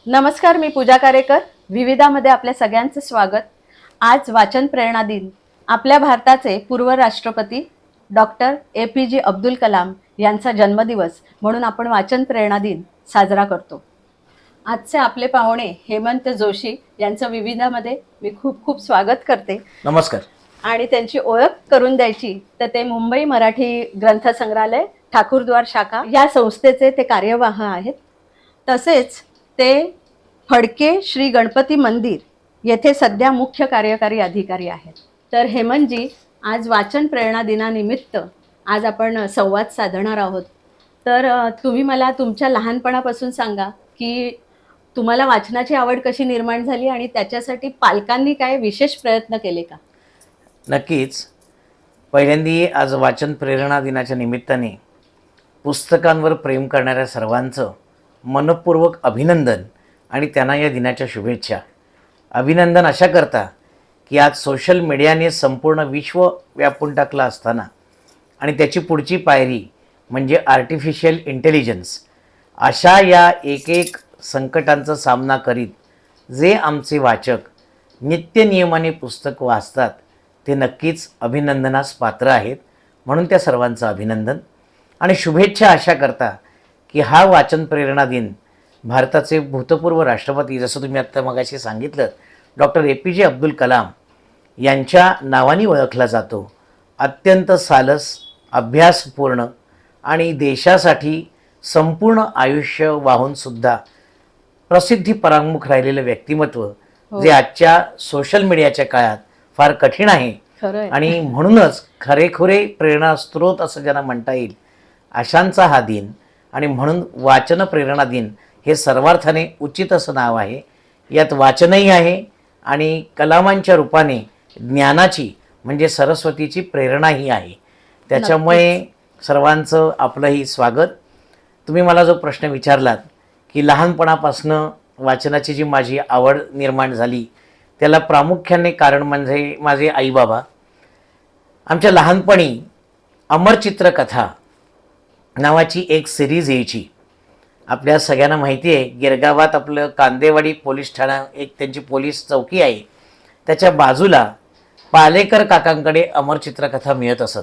नमस्कार, मी पूजा कारेकर. विविधामध्ये आपल्या सगळ्यांचं स्वागत. आज वाचन प्रेरणा दिन. आपल्या भारताचे पूर्व राष्ट्रपती डॉक्टर APJ अब्दुल कलाम यांचा जन्मदिवस म्हणून आपण वाचन प्रेरणा दिन साजरा करतो. आजचे आपले पाहुणे हेमंत जोशी यांचं विविधामध्ये मी खूप खूप स्वागत करते. नमस्कार. आणि त्यांची ओळख करून द्यायची तर ते मुंबई मराठी ग्रंथसंग्रहालय ठाकूरद्वार शाखा या संस्थेचे ते कार्यवाह आहेत. तसेच ते फडके श्री गणपती मंदिर येथे सध्या मुख्य कार्यकारी अधिकारी आहेत. तर हेमंतजी, आज वाचन प्रेरणा दिनानिमित्त आज आपण संवाद साधणार आहोत. तर तुम्ही मला तुमच्या लहानपणापासून सांगा की तुम्हाला वाचनाची आवड कशी निर्माण झाली आणि त्याच्यासाठी पालकांनी काय विशेष प्रयत्न केले का? नक्कीच. पहिल्यांदी आज वाचन प्रेरणा दिनाच्या निमित्ताने पुस्तकांवर प्रेम करणाऱ्या सर्वांचं मनपूर्वक अभिनंदन आणि त्यांना या दिनाच्या शुभेच्छा. अभिनंदन अशा करता की आज सोशल मीडियाने संपूर्ण विश्व व्यापून टाकलं असताना आणि त्याची पुढची पायरी म्हणजे आर्टिफिशियल इंटेलिजन्स अशा या एक एक संकटांचा सामना करीत जे आमचे वाचक नित्यनियमाने पुस्तक वाचतात ते नक्कीच अभिनंदनास पात्र आहेत. म्हणून त्या सर्वांचं अभिनंदन आणि शुभेच्छा अशा करता की हा वाचन प्रेरणा दिन भारताचे भूतपूर्व राष्ट्रपती, जसं तुम्ही आत्ता मगाशी सांगितलं, डॉक्टर APJ अब्दुल कलाम यांच्या नावाने ओळखला जातो. अत्यंत सालस, अभ्यासपूर्ण आणि देशासाठी संपूर्ण आयुष्य वाहूनसुद्धा प्रसिद्धी परांमुख राहिलेलं व्यक्तिमत्व जे आजच्या सोशल मीडियाच्या काळात फार कठीण आहे. आणि म्हणूनच खरेखुरे प्रेरणास्त्रोत असं ज्यांना म्हणता येईल अशांचा हा दिन. आणि म्हणून वाचन प्रेरणा दिन हे सर्वार्थाने उचित असं नाव आहे. यात वाचनही आहे आणि कलामांच्या रूपाने ज्ञानाची म्हणजे सरस्वतीची प्रेरणाही आहे. त्याच्यामुळे सर्वांचं आपलंही स्वागत. तुम्ही मला जो प्रश्न विचारलात की लहानपणापासनं वाचनाची जी माझी आवड निर्माण झाली त्याला प्रामुख्याने कारण म्हणजे माझे आईबाबा. आमच्या लहानपणी अमरचित्र कथा नावाची एक सिरीज यायची. आपल्या सगळ्यांना माहिती आहे गिरगावात आपलं कांदेवाडी पोलीस ठाणं एक त्यांची पोलीस चौकी आहे. त्याच्या बाजूला पालेकर काकांकडे अमरचित्रकथा मिळत असत.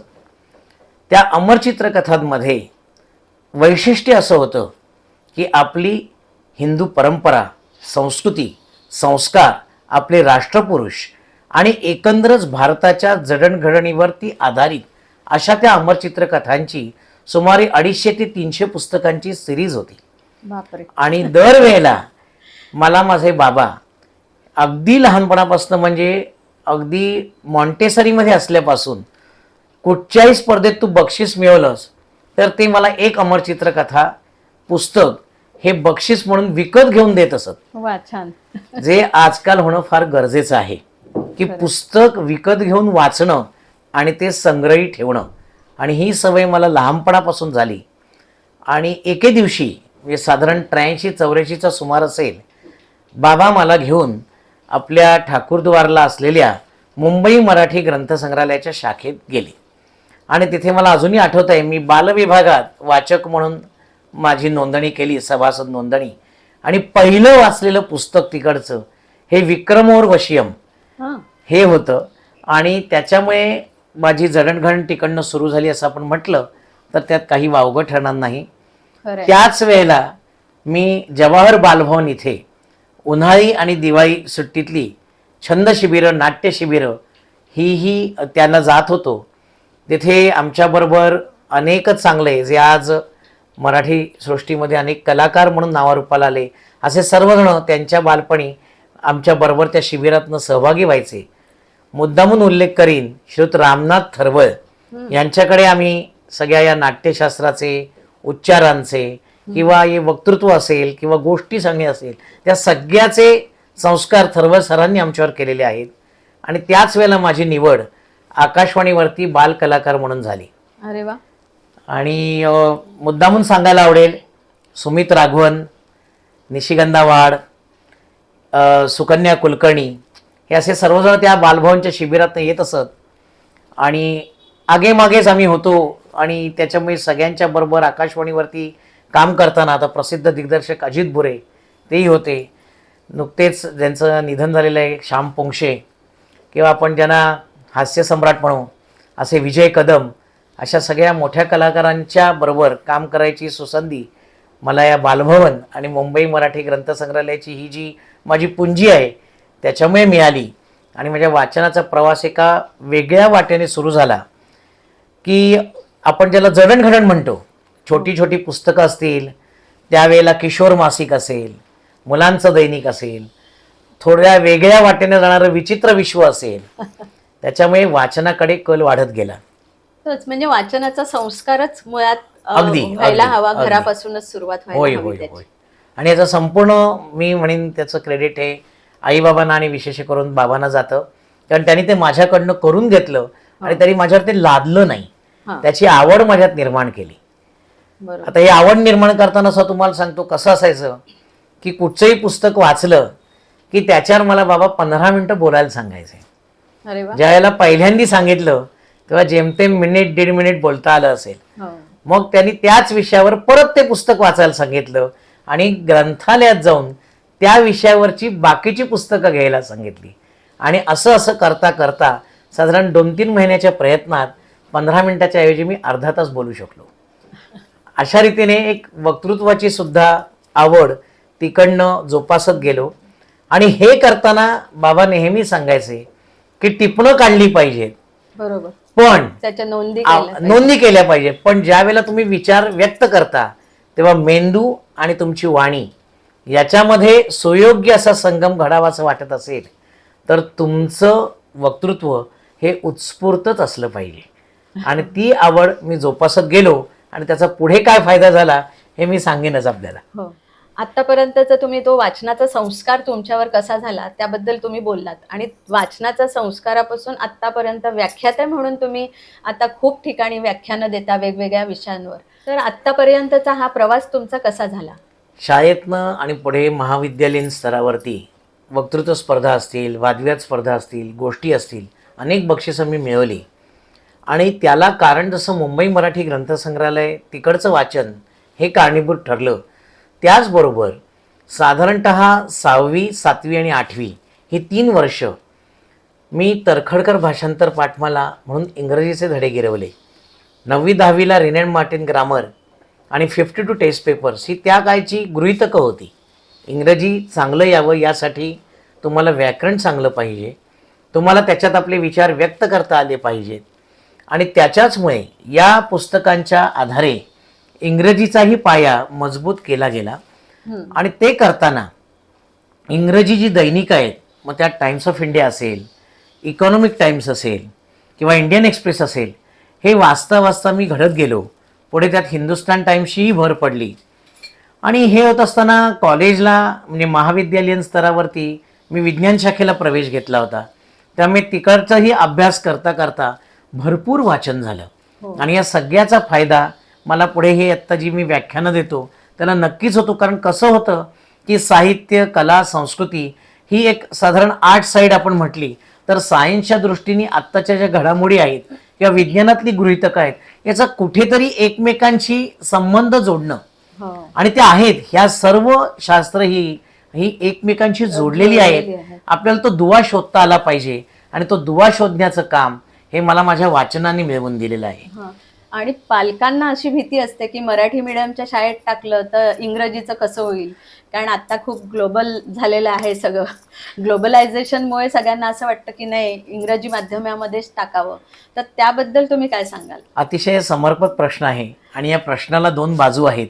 त्या अमरचित्रकथांमध्ये वैशिष्ट्य असं होतं की आपली हिंदू परंपरा, संस्कृती, संस्कार, आपले राष्ट्रपुरुष आणि एकंदरच भारताच्या जडणघडणीवरती आधारित अशा त्या अमरचित्रकथांची सुमारे 250 ते 300 पुस्तकांची सिरीज होती. आणि दरवेळेला मला माझे बाबा अगदी लहानपणापासून म्हणजे अगदी मॉन्टेसरीमध्ये असल्यापासून कुठच्याही स्पर्धेत तू बक्षीस मिळवलंस तर ते मला एक अमरचित्रकथा पुस्तक हे बक्षीस म्हणून विकत घेऊन देत असत. वा, छान. जे आजकाल होणं फार गरजेचं आहे की पुस्तक विकत घेऊन वाचणं आणि ते संग्रही ठेवणं. आणि ही सवय मला लहानपणापासून झाली. आणि एके दिवशी म्हणजे साधारण 83-84चा सुमार असेल, बाबा मला घेऊन आपल्या ठाकूरद्वारला असलेल्या मुंबई मराठी ग्रंथसंग्रहालयाच्या शाखेत गेले. आणि तिथे मला अजूनही आठवत आहे मी बालविभागात वाचक म्हणून माझी नोंदणी केली, सभासद नोंदणी. आणि पहिलं वाचलेलं पुस्तक तिकडचं हे विक्रमोर वशियम हे होतं. आणि त्याच्यामुळे माझी जडणघडण तिकडनं सुरू झाली असं आपण म्हटलं तर त्यात काही वावगं ठरणार नाही. त्याच वेळेला मी जवाहर बालभवन इथे उन्हाळी आणि दिवाळी सुट्टीतली छंद शिबिरं, नाट्य शिबिरं ही त्यांना जात होतो. तिथे आमच्याबरोबर अनेकच चांगले जे आज मराठी सृष्टीमध्ये अनेक कलाकार म्हणून नावारूपाला आले असे सर्वजण त्यांच्या बालपणी आमच्याबरोबर त्या शिबिरातनं सहभागी व्हायचे. मुद्दामून उल्लेख करीन श्रीयुत रामनाथ थरवळ यांच्याकडे आम्ही सगळ्या या नाट्यशास्त्राचे, उच्चारांचे किंवा हे वक्तृत्व असेल किंवा गोष्टी सांगणे असेल त्या सगळ्याचे संस्कार थरवळ सरांनी आमच्यावर केलेले आहेत. आणि त्याच वेळेला माझी निवड आकाशवाणीवरती बाल कलाकार म्हणून झाली. अरे वा. आणि मुद्दामून सांगायला आवडेल सुमित राघवन, निशिगंधा वाड, सुकन्या कुलकर्णी हे असे सर्वजण त्या बालभवनच्या शिबिरात येत असत. आणि आगेमागेच आम्ही होतो. आणि त्याच्यामुळे सगळ्यांच्या बरोबर आकाशवाणीवरती काम करताना आता प्रसिद्ध दिग्दर्शक अजित बुरे तेही होते. नुकतेच ज्यांचं निधन झालेलं आहे श्याम पोंक्षे, किंवा आपण ज्यांना हास्यसम्राट म्हणू असे विजय कदम, अशा सगळ्या मोठ्या कलाकारांच्या बरोबर काम करायची सुसंधी मला या बालभवन आणि मुंबई मराठी ग्रंथसंग्रहालयाची ही जी माझी पुंजी आहे त्याच्यामुळे मिळाली. आणि माझ्या वाचनाचा प्रवास एका वेगळ्या वाटेने सुरू झाला, की आपण ज्याला जडणघडण म्हणतो, छोटी छोटी पुस्तकं असतील, त्यावेळेला किशोर मासिक असेल, मुलांचं दैनिक असेल, थोड्या वेगळ्या वाटेने जाणारं विचित्र विश्व असेल, त्याच्यामुळे वाचनाकडे कल वाढत गेला. तोच म्हणजे वाचनाचा संस्कारच मुळात अगदी हवा अगदी. घरापासूनच सुरुवात होय व्हायला होय हवी त्याची. होय. आणि याचं संपूर्ण मी म्हणेन त्याचं क्रेडिट हे आईबाबांना आणि विशेष करून बाबांना जातं, कारण त्यांनी ते माझ्याकडनं करून घेतलं आणि तरी माझ्यावर ते लादलं नाही, हा, त्याची आवड माझ्यात निर्माण केली. बरोबर. आता ही आवड निर्माण करताना असं तुम्हाला सांगतो कसं असायचं, की कुठचंही पुस्तक वाचलं की त्याच्यावर मला बाबा 15 मिनिटं बोलायला सांगायचे. अरे वा. ज्या वेळेला पहिल्यांदा सांगितलं तेव्हा जेमतेम मिनिट 1.5 मिनिट बोलता आलं असेल. हो. मग त्यांनी त्याच विषयावर परत ते पुस्तक वाचायला सांगितलं आणि ग्रंथालयात जाऊन त्या विषयावरची बाकीची पुस्तकं घ्यायला सांगितली. आणि असं असं करता करता साधारण 2-3 महिन्याच्या प्रयत्नात 15 मिनिटाच्या ऐवजी मी अर्धा तास बोलू शकलो. अशा रीतीने एक वक्तृत्वाची सुद्धा आवड तिकडनं जोपासत गेलो. आणि हे करताना बाबा नेहमी सांगायचे की टिपणं काढली पाहिजेत, बरोबर. पण त्याच्या नोंदी केल्या पाहिजे. नोंदी केल्या पाहिजेत. पण ज्या वेळेला तुम्ही विचार व्यक्त करता तेव्हा मेंदू आणि तुमची वाणी याच्यामध्ये सुयोग्य असा संगम घडावा असं वाटत असेल तर तुमचं वक्तृत्व हे उत्स्फूर्तच असलं पाहिजे. आणि ती आवड मी जोपासत गेलो आणि त्याचा पुढे काय फायदा झाला हे मी सांगेनच आपल्याला. हो. आतापर्यंतचा तुम्ही तो वाचनाचा संस्कार तुमच्यावर कसा झाला त्याबद्दल तुम्ही बोललात, आणि वाचनाच्या संस्कारापासून आतापर्यंत व्याख्याते म्हणून तुम्ही आता खूप ठिकाणी व्याख्यानं देता वेगवेगळ्या विषयांवर. तर आतापर्यंतचा हा प्रवास तुमचा कसा झाला? शाळेतनं आणि पुढे महाविद्यालयीन स्तरावरती वक्तृत्व स्पर्धा असतील, वादविवाद स्पर्धा असतील, गोष्टी असतील, अनेक बक्षिसं मी मिळवली. आणि त्याला कारण जसं मुंबई मराठी ग्रंथसंग्रहालय तिकडचं वाचन हे कारणीभूत ठरलं, त्याचबरोबर साधारणतः 6वी, 7वी आणि 8वी ही 3 वर्ष मी तरखडकर भाषांतर पाठमाला म्हणून इंग्रजीचे धडे गिरवले. 9वी 10वीला रिन अँड मार्टिन ग्रामर आणि 52 टेस्ट पेपर्स ही त्या काळची गृहीतकं होती. इंग्रजी चांगलं यावं यासाठी तुम्हाला व्याकरण चांगलं पाहिजे, तुम्हाला त्याच्यात आपले विचार व्यक्त करता आले पाहिजेत. आणि त्याच्याचमुळे या पुस्तकांच्या आधारे इंग्रजीचाही पाया मजबूत केला गेला. आणि ते करताना इंग्रजी जी दैनिकं आहेत, मग त्यात टाइम्स ऑफ इंडिया असेल, इकॉनॉमिक टाइम्स असेल किंवा इंडियन एक्सप्रेस असेल, हे वाचता वाचता मी घडत गेलो. पुढे त्यात हिंदुस्तान टाइम्सचीही भर पडली. आणि हे होत असताना कॉलेजला म्हणजे महाविद्यालयीन स्तरावरती मी विज्ञान शाखेला प्रवेश घेतला होता. त्यामुळे तिकडचाही अभ्यास करता करता भरपूर वाचन झालं. आणि या सगळ्याचा फायदा मला पुढे हे आत्ता जी मी व्याख्यानं देतो त्याला नक्कीच होतो. कारण कसं होतं की साहित्य, कला, संस्कृती ही एक साधारण आर्ट साईड आपण म्हटली तर सायन्सच्या दृष्टीने आत्ताच्या ज्या घडामोडी आहेत किंवा विज्ञानातली गृहीतकं आहेत याचा कुठेतरी एकमेकांशी संबंध जोडणं, आणि ते आहेत ह्या सर्व शास्त्र ही एकमेकांशी जोडलेली आहेत. आपल्याला तो दुवा शोधता आला पाहिजे आणि तो दुवा शोधण्याचं काम हे मला माझ्या वाचनाने मिळवून दिलेलं आहे. आणि पालकांना अशी भीती असते की मराठी मीडियमच्या शाळेत टाकलं तर इंग्रजीचं कसं होईल, कारण आता खूप ग्लोबल झालेलं आहे सगळं. ग्लोबलायझेशनमुळे सगळ्यांना असं वाटतं की नाही इंग्रजी माध्यमामध्येच टाकावं. तर त्याबद्दल तुम्ही काय सांगाल? अतिशय समर्पक प्रश्न आहे आणि या प्रश्नाला 2 बाजू आहेत.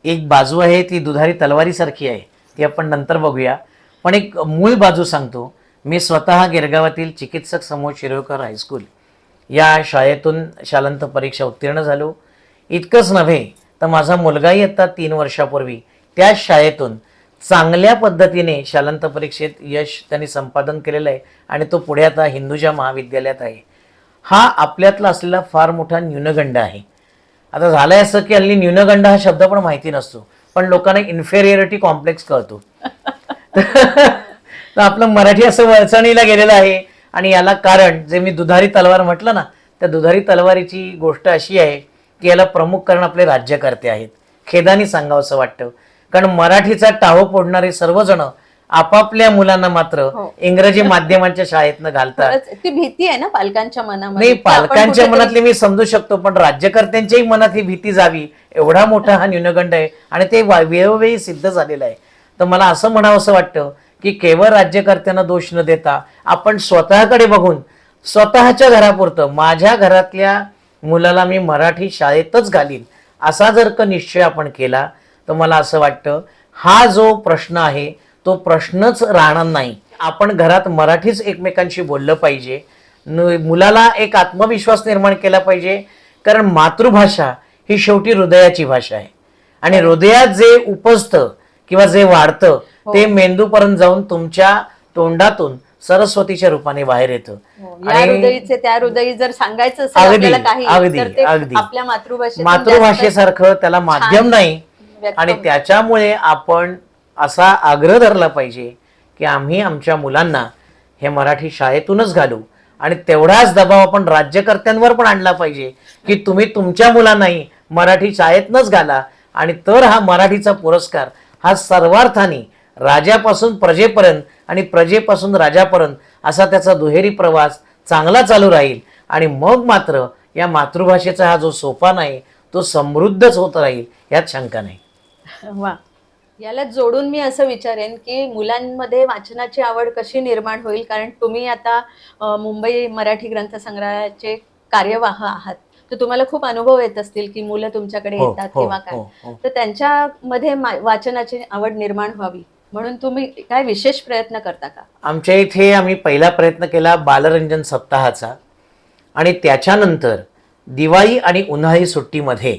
एक बाजू आहे ती दुधारी तलवारीसारखी आहे, ती आपण नंतर बघूया. पण एक मूळ बाजू सांगतो. मी स्वतः गिरगावातील चिकित्सक समूह शिरोळकर हायस्कूल या शाळेतून शालांत परीक्षा उत्तीर्ण झालो. इतकंच नव्हे तर माझा मुलगाही आता 3 वर्षापूर्वी त्याच शाळेतून चांगल्या पद्धतीने शालांत परीक्षेत यश त्यांनी संपादन केलेलं आहे आणि तो पुढे आता हिंदुजा महाविद्यालयात आहे. हा आपल्यातला असलेला फार मोठा न्यूनगंड आहे. आता झालंय असं की हल्ली न्यूनगंड हा शब्द पण माहिती नसतो, पण लोकांना इन्फेरियरिटी कॉम्प्लेक्स कळतो. तर आपलं मराठी असं वळचणीला गेलेलं आहे. आणि याला कारण जे मी दुधारी तलवार म्हटलं ना, त्या दुधारी तलवारीची गोष्ट अशी आहे की याला प्रमुख कारण आपले राज्यकर्ते आहेत. खेदानी सांगावं असं वाटतं. कारण मराठीचा टाहो फोडणारे सर्वजण आपापल्या मुलांना मात्र हो. इंग्रजी माध्यमांच्या शाळेतनं घालतात. खरंच ती भीती आहे ना पालकांच्या मनामध्ये नाही, की आपण पालकांच्या कुठेतरी- मनातली मी समजू शकतो, पण राज्यकर्त्यांच्याही मनात ही भीती जावी एवढा मोठा हा न्यूनगंड आहे आणि ते वेळोवेळी सिद्ध झालेलं आहे. तर मला असं म्हणावंसं वाटतं की केवळ राज्यकर्त्यांना दोष न देता आपण स्वतःकडे बघून स्वतःच्या घरापुरतं माझ्या घरातल्या मुलाला मी मराठी शाळेतच घालीन असा जर का निश्चय आपण केला तर मला असं वाटतं हा जो प्रश्न आहे तो प्रश्नच राहणार नाही. आपण घरात मराठीच एकमेकांशी बोललं पाहिजे. मुलाला एक आत्मविश्वास निर्माण केला पाहिजे, कारण मातृभाषा ही शेवटी हृदयाची भाषा आहे आणि हृदयात जे उपजतं किंवा जे वाढतं ते मेंदूपर्यंत जाऊन तुमच्या तोंडातून सरस्वतीच्या रूपाने बाहेर येतं. या हृदयीचे त्या हृदयी जर सांगायचं असेल अगदी आपल्याला काही अगदी तर ते अगदी आपल्या मातृभाषेसारखं त्याला माध्यम नाही. व्यक्त आणि होतं. त्याच्यामुळे आपण असा आग्रह धरला पाहिजे की आम्ही आमच्या मुलांना हे मराठी शाळेतूनच घालू आणि तेवढाच दबाव आपण राज्यकर्त्यांवर पण आणला पाहिजे की तुम्ही तुमच्या मुलांनाही मराठी शाळेतनच घाला आणि तर हा मराठीचा पुरस्कार हा सर्वार्थाने राजापासून प्रजेपर्यंत आणि प्रजेपासून राजापर्यंत असा त्याचा दुहेरी प्रवास चांगला चालू राहील आणि मग मात्र या मातृभाषेचा हा जो सोपान आहे तो समृद्धच होत राहील यात शंका नाही. वा, याला जोडून मी असं विचारेन की मुलांमध्ये वाचनाची आवड कशी निर्माण होईल, कारण तुम्ही आता मुंबई मराठी ग्रंथसंग्रहालयाचे कार्यवाह आहात, तर तुम्हाला खूप अनुभव येत असतील की मुलं तुमच्याकडे हो, येतात हो, किंवा काय, हो. तर त्यांच्यामध्ये वाचनाची आवड निर्माण व्हावी म्हणून तुम्ही काय विशेष प्रयत्न करता का? आमच्या इथे आम्ही पहिला प्रयत्न केला बालरंजन सप्ताहाचा आणि त्याच्यानंतर दिवाळी आणि उन्हाळी सुट्टीमध्ये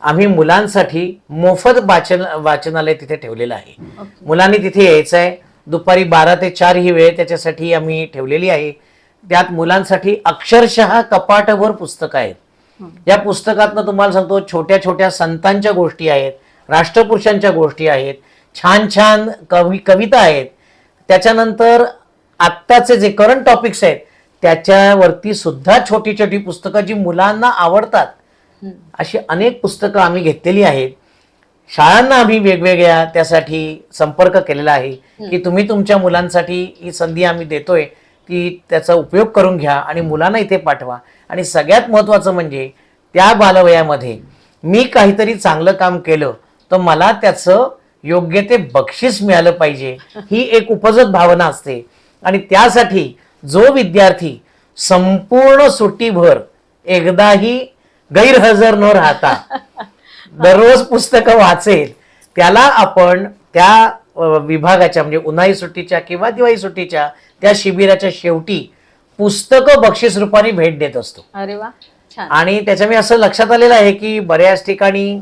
आम्ही मुलांसाठी मोफत वाचनालय तिथे ठेवलेलं आहे. मुलांनी तिथे यायचं आहे. दुपारी 12 ते 4 ही वेळ त्याच्यासाठी आम्ही ठेवलेली आहे. त्यात मुलांसाठी अक्षरशः कपाटभर पुस्तकं आहेत. या पुस्तकातनं तुम्हाला सांगतो छोट्या छोट्या संतांच्या गोष्टी आहेत, राष्ट्रपुरुषांच्या गोष्टी आहेत, छान छान कविता आहेत. त्याच्यानंतर आत्ताचे जे करंट टॉपिक्स आहेत त्याच्यावरती सुद्धा छोटी छोटी पुस्तकं जी मुलांना आवडतात अशी अनेक पुस्तकं आम्ही घेतलेली आहेत. शाळांना आम्ही वेगवेगळ्या त्यासाठी संपर्क केलेला आहे की तुम्ही तुमच्या मुलांसाठी ही संधी आम्ही देतोय की त्याचा उपयोग करून घ्या आणि मुलांना इथे पाठवा. आणि सगळ्यात महत्त्वाचं म्हणजे त्या बालवयामध्ये मी काहीतरी चांगलं काम केलं तर मला त्याचं योग्य ते बक्षीस मिळालं पाहिजे ही एक उपजत भावना असते. आणि त्यासाठी जो विद्यार्थी संपूर्ण सुट्टीभर एकदाही गैरहजर न राहता दररोज पुस्तकं वाचेल त्याला आपण त्या विभागाच्या म्हणजे उन्हाळी सुट्टीच्या किंवा दिवाळी सुट्टीच्या त्या शिबिराच्या शेवटी पुस्तकं बक्षीस रूपाने भेट देत असतो. अरे वा, छान. आणि त्याच्या मी असं लक्षात आलेलं आहे की बऱ्याच ठिकाणी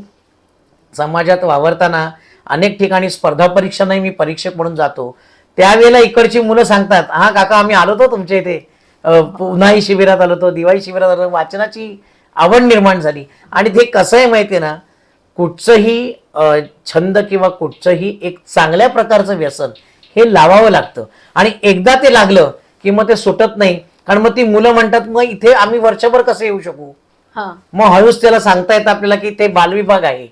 समाजात वावरताना अनेक ठिकाणी स्पर्धा परीक्षांनाही मी परीक्षक म्हणून जातो. त्यावेळेला इकडची मुलं सांगतात, हा काका आम्ही आलो होतो तुमच्या इथे, उन्हाळी शिबिरात आलो होतो, दिवाळी शिबिरात आलो, वाचनाची आवड निर्माण झाली. आणि ते कसं आहे माहिती आहे ना, कुठचंही छंद किंवा कुठचंही एक चांगल्या प्रकारचं व्यसन हे लावावं लागतं आणि एकदा ते लागलं की मग ते सुटत नाही. कारण मग ती मुलं म्हणतात मग इथे आम्ही वर्षभर कसं येऊ शकू. मग हळूच त्याला सांगता येतं आपल्याला की ते बालविभाग आहे,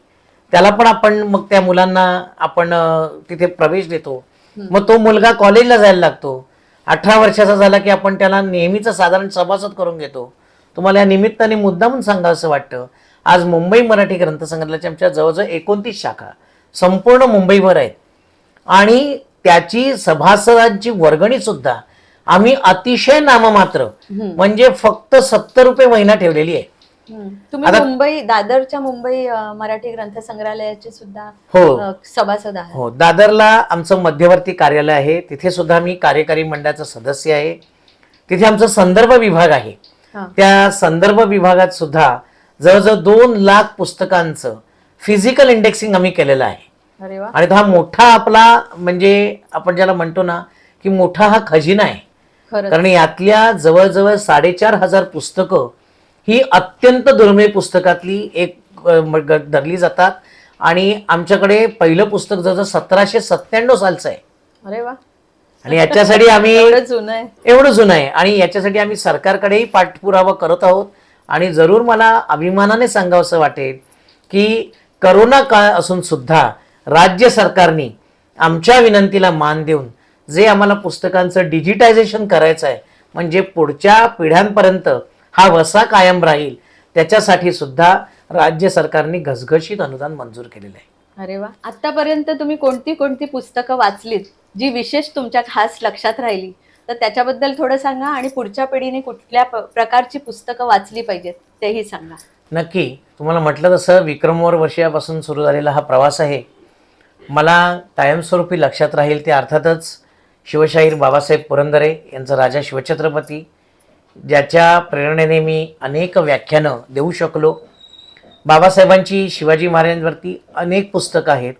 त्याला पण आपण मग त्या मुलांना आपण तिथे प्रवेश देतो. मग तो मुलगा कॉलेजला जायला लागतो. 18 वर्षाचा झाला की आपण त्याला नेहमीच साधारण सभासद करून घेतो. तुम्हाला या निमित्ताने मुद्दामून सांगावं असं वाटतं, आज मुंबई मराठी ग्रंथसंग्रहालयाच्या आमच्या जवळजवळ 29 शाखा संपूर्ण मुंबईभर आहेत आणि त्याची सभासदांची वर्गणी सुद्धा आम्ही अतिशय नाममात्र म्हणजे फक्त 70 रुपये महिना ठेवलेली आहे. तुम्ही मुंबई दादरच्या मुंबई मराठी ग्रंथसंग्रहालयाचे सुद्धा सभासद आहात. हो, दादरला आमचं मध्यवर्ती कार्यालय आहे, तिथे सुद्धा मी कार्यकारी मंडळाचा सदस्य आहे. तिथे आमचा संदर्भ विभाग आहे. त्या संदर्भ विभागात सुद्धा जवळजवळ 2 लाख पुस्तकांचं फिजिकल इंडेक्सिंग आम्ही केलेलं आहे. आणि हा मोठा आपला म्हणजे आपण ज्याला म्हणतो ना की मोठा हा खजिना आहे. कारण यातल्या जवळजवळ 4,500 पुस्तकं ही अत्यंत दुर्मिळ पुस्तकातली एक धरली जातात. आणि आमच्याकडे पहिलं पुस्तक जवळजवळ 1797 सालचं आहे. अरे वा. आणि याच्यासाठी आम्ही एवढं जुनं आहे आणि याच्यासाठी आम्ही सरकारकडेही पाठपुरावा करत आहोत. आणि जरूर मला अभिमानाने सांगावंसं वाटेल की करोना काळ असून सुद्धा राज्य सरकारने आमच्या विनंतीला मान देऊन जे आम्हाला पुस्तकांचं डिजिटायझेशन करायचं आहे, म्हणजे पुढच्या पिढ्यांपर्यंत हा वसा कायम राहील, त्याच्यासाठी सुद्धा राज्य सरकारने घसघशीत अनुदान मंजूर केलेलं आहे. अरे वा. आतापर्यंत तुम्ही कोणती कोणती पुस्तकं वाचलीत जी विशेष तुमच्या खास लक्षात राहिली, तर त्याच्याबद्दल थोडं सांगा आणि पुढच्या पिढीने कुठल्या प्रकारची पुस्तकं वाचली पाहिजेत तेही सांगा. नक्की. तुम्हाला म्हटलं तसं विक्रमोर वर्षापासून सुरू झालेला हा प्रवास आहे. मला कायमस्वरूपी लक्षात राहील ते अर्थातच शिवशाहीर बाबासाहेब पुरंदरे यांचं राजा शिवछत्रपती, ज्याच्या प्रेरणेने मी अनेक व्याख्यानं देऊ शकलो. बाबासाहेबांची शिवाजी महाराजांवरती अनेक पुस्तकं आहेत,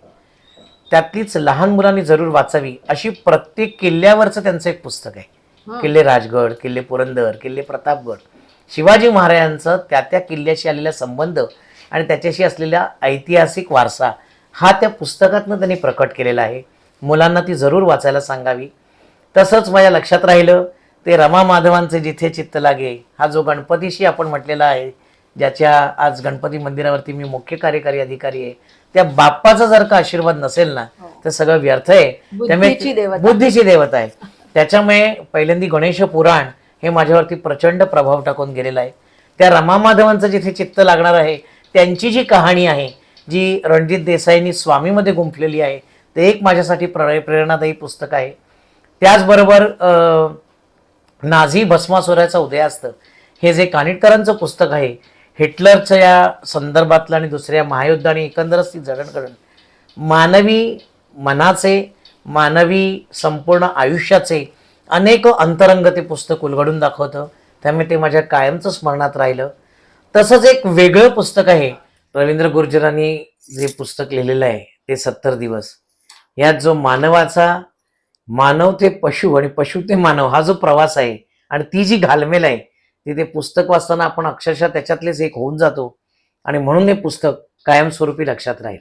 त्यातलीच लहान मुलांनी जरूर वाचावी अशी प्रत्येक किल्ल्यावरचं त्यांचं एक पुस्तक आहे. किल्ले राजगड, किल्ले पुरंदर, किल्ले प्रतापगड, शिवाजी महाराजांचं त्या किल्ल्याशी आलेला संबंध आणि त्याच्याशी असलेला ऐतिहासिक वारसा हा त्या पुस्तकातनं त्यांनी प्रकट केलेला आहे. मुलांना ती जरूर वाचायला सांगावी. तसंच माझ्या लक्षात राहिलं ते रमा माधवांचे जिथे चित्त लागे, हा जो गणपतीशी आपण म्हटलेला आहे, ज्याच्या आज गणपती मंदिरावरती मी मुख्य कार्यकारी अधिकारी आहे, त्या बाप्पाचा जर का आशीर्वाद नसेल ना तर सगळं व्यर्थ आहे. बुद्धीची देवता. बुद्धीची देवता आहे. त्याच्यामुळे पहिल्यांदा गणेश पुराण हे माझ्यावरती प्रचंड प्रभाव टाकून गेलेला आहे. त्या रमा माधवांचं जिथे चित्त लागणार आहे, त्यांची जी कहाणी आहे, जी रणजित देसाईंनी स्वामीमध्ये गुंफलेली आहे, ते एक माझ्यासाठी प्रेरणादायी पुस्तक आहे. त्याचबरोबर नाझी भस्मासुराचा उदयास्त हे जे कानिटकरांचं पुस्तक आहे, हिटलरच्या या संदर्भातलं आणि दुसऱ्या महायुद्ध आणि एकंदरच ती जडणघडण मानवी मनाचे, मानवी संपूर्ण आयुष्याचे अनेक अंतरंग ते पुस्तक उलगडून दाखवतं. त्यामुळे ते माझ्या कायमचं स्मरणात राहिलं. तसंच एक वेगळं पुस्तक आहे रवींद्र गुर्जरांनी जे पुस्तक लिहिलेलं आहे ते 70 दिवस. यात जो मानवाचा मानव ते पशु आणि पशु ते मानव हा जो प्रवास आहे आणि ती जी घालमेल आहे ती ते पुस्तक वाचताना आपण अक्षरशः त्याच्यातलेच एक होऊन जातो आणि म्हणून हे पुस्तक कायमस्वरूपी लक्षात राहील.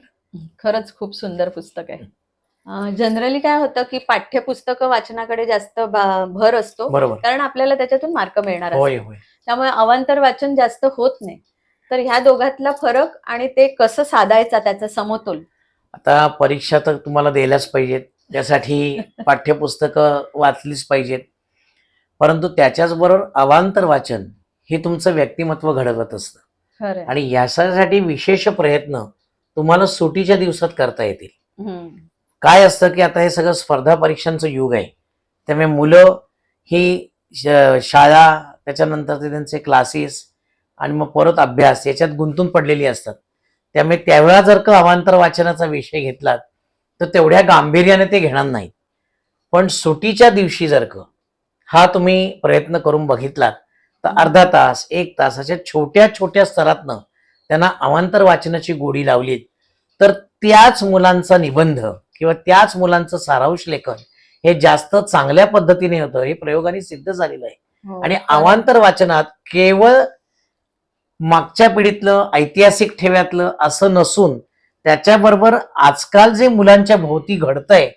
खरंच खूप सुंदर पुस्तक आहे. जनरली काय होतं की पाठ्यपुस्तकं वाचनाकडे जास्त भर असतो, बरोबर. कारण आपल्याला त्याच्यातून मार्क मिळणार होय असतात. होय. त्यामुळे अवांतर वाचन जास्त होत नाही. तर ह्या दोघातला फरक आणि ते कसं साधायचा त्याचा समतोल. आता परीक्षा तर तुम्हाला द्यायलाच पाहिजेत, त्यासाठी पाठ्यपुस्तकं वाचलीच पाहिजेत, परंतु त्याच्याचबरोबर अवांतर वाचन हे तुमचं व्यक्तिमत्व घडवत असतं खरं. आणि यासाठी विशेष प्रयत्न तुम्हाला सुटीच्या दिवसात करता येतील. काय असतं की आता हे सगळं स्पर्धा परीक्षांचं युग आहे, त्यामुळे मुलं ही शाळा, त्याच्यानंतर ते त्यांचे क्लासेस आणि मग परत अभ्यास याच्यात गुंतून पडलेली असतात. त्यामुळे त्यावेळा जर का अवांतर वाचनाचा विषय घेतलात तर तेवढ्या गांभीर्याने ते घेणार नाहीत. पण सुटीच्या दिवशी जर का हा तुम्ही प्रयत्न करून बघितलात तर अर्धा तास, 1 तास अशा छोट्या छोट्या स्तरातनं त्यांना अवांतर वाचनाची गोडी लावलीत तर त्याच मुलांचा निबंध किंवा त्याच मुलांचं सारांश लेखन हे जास्त चांगल्या पद्धतीने होतं. हे प्रयोगाने सिद्ध झालेलं आहे. हो, आणि खरं. अवांतर वाचनात केवळ मागच्या पिढीतलं ऐतिहासिक ठेव्यातलं असं नसून त्याच्याबरोबर आजकाल जे मुलांच्या भोवती घडतंय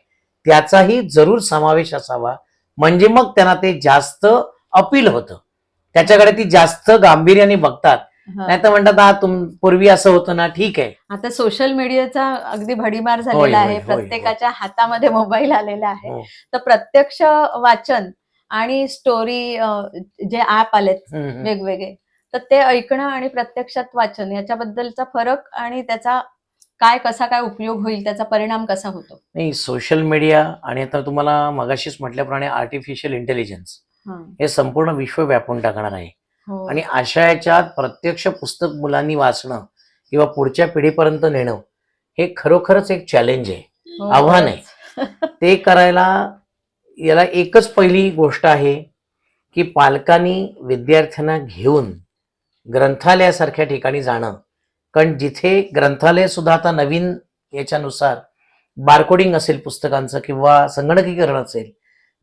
त्याचाही जरूर समावेश असावा, म्हणजे मग त्यांना ते जास्त अपील होतं, त्याच्याकडे ती जास्त गांभीर्याने बघतात. नाही तर म्हणतात पूर्वी असं होतं ना, ठीक आहे. आता सोशल मीडियाचा अगदी भडीमार होय, झालेला होय, आहे. होय, होय. प्रत्येकाच्या हातामध्ये मोबाईल आलेला आहे. हो. तर प्रत्यक्ष वाचन आणि स्टोरी जे ऍप आलेत हम्म, हम्म. वेगवेगळे, तर ते ऐकणं आणि प्रत्यक्षात वाचन याच्याबद्दलचा फरक आणि त्याचा कसा काय उपयोग होईल, त्याचा परिणाम कसा होतो. नाही, सोशल मीडिया आणि आता तुम्हाला मगाशीच म्हटल्याप्रमाणे आर्टिफिशियल इंटेलिजन्स हे संपूर्ण विश्व व्यापून टाकणार आहे. हो. आणि अशा याच्यात प्रत्यक्ष पुस्तक मुलांनी वाचणं किंवा पुढच्या पिढीपर्यंत नेणं हे खरोखरच एक चॅलेंज आहे, हो, आव्हान आहे. खरंच. ते करायला याला एकच पहिली गोष्ट आहे की पालकांनी विद्यार्थ्यांना घेऊन ग्रंथालयासारख्या ठिकाणी जाणं. कारण जिथे ग्रंथालय सुद्धा आता नवीन याच्यानुसार बारकोडिंग असेल पुस्तकांचं किंवा संगणकीकरण असेल,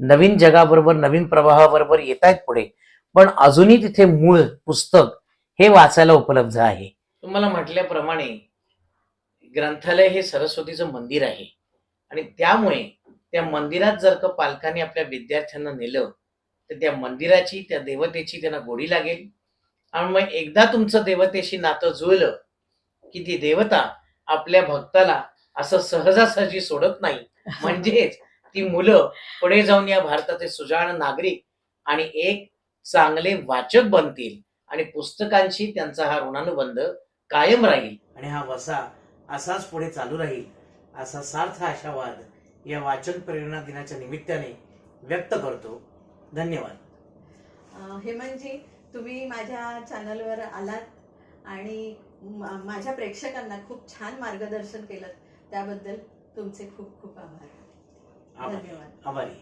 नवीन जगाबरोबर नवीन प्रवाहाबरोबर येत आहेत पुढे, पण अजूनही तिथे मूळ पुस्तक हे वाचायला उपलब्ध आहे. तुम्हाला म्हटल्याप्रमाणे ग्रंथालय हे सरस्वतीचं मंदिर आहे आणि त्यामुळे त्या मंदिरात जर का पालकांनी आपल्या विद्यार्थ्यांना नेलं तर त्या मंदिराची, त्या देवतेची त्यांना गोडी लागेल आणि मग एकदा तुमचं देवतेशी नातं जुळलं की ती देवता आपल्या भक्ताला असं सहजासहजी सोडत नाही. म्हणजेच ती मुलं पुढे जाऊन या भारताचे सुजाण नागरिक आणि एक चांगले वाचक बनतील आणि पुस्तकांशी त्यांचा हा ऋणानुबंध कायम राहील आणि हा वसा असाच पुढे चालू राहील असा सार्थ आशावाद या वाचन प्रेरणा दिनाच्या निमित्ताने व्यक्त करतो. धन्यवाद. हेमंतजी, तुम्ही माझ्या चॅनलवर आलात आणि माझ्या प्रेक्षकांना खूप छान मार्गदर्शन केलं, त्याबद्दल तुमचे खूप खूप आभार. धन्यवाद. आभारी.